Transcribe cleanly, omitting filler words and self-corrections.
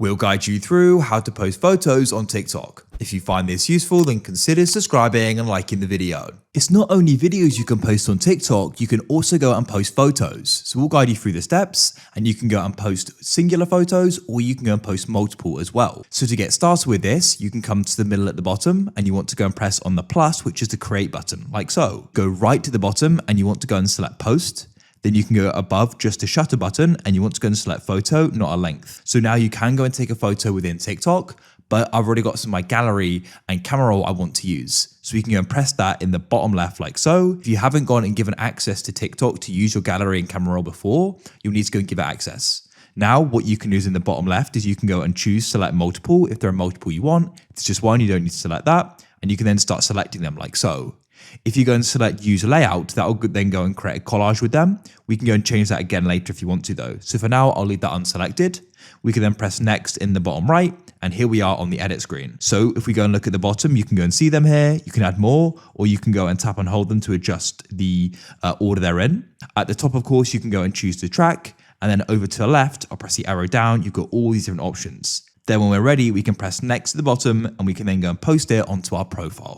We'll guide you through how to post photos on TikTok. If you find this useful, then consider subscribing and liking the video. It's not only videos you can post on TikTok, you can also go and post photos. So we'll guide you through the steps, and you can go and post singular photos, or you can go and post multiple as well. So to get started with this, you can come to the middle at the bottom, and you want to go and press on the plus, which is the create button, like so. Go right to the bottom, and you want to go and select post. Then you can go above just a shutter button, and you want to go and select photo, not a length. So now you can go and take a photo within TikTok, but I've already got some of my gallery and camera roll I want to use. So you can go and press that in the bottom left like so. If you haven't gone and given access to TikTok to use your gallery and camera roll before, you'll need to go and give it access. Now, what you can do is in the bottom left is you can go and choose select multiple if there are multiple you want. If it's just one, you don't need to select that. And you can then start selecting them like so. If you go and select use layout, that'll then go and create a collage with them. We can go and change that again later if you want to though. So for now, I'll leave that unselected. We can then press next in the bottom right, and here we are on the edit screen. So if we go and look at the bottom, you can go and see them here. You can add more, or you can go and tap and hold them to adjust the order they're in. At the top, of course, you can go and choose to track, and then over to the left, I'll press the arrow down. You've got all these different options. Then when we're ready, we can press next at the bottom, and we can then go and post it onto our profile.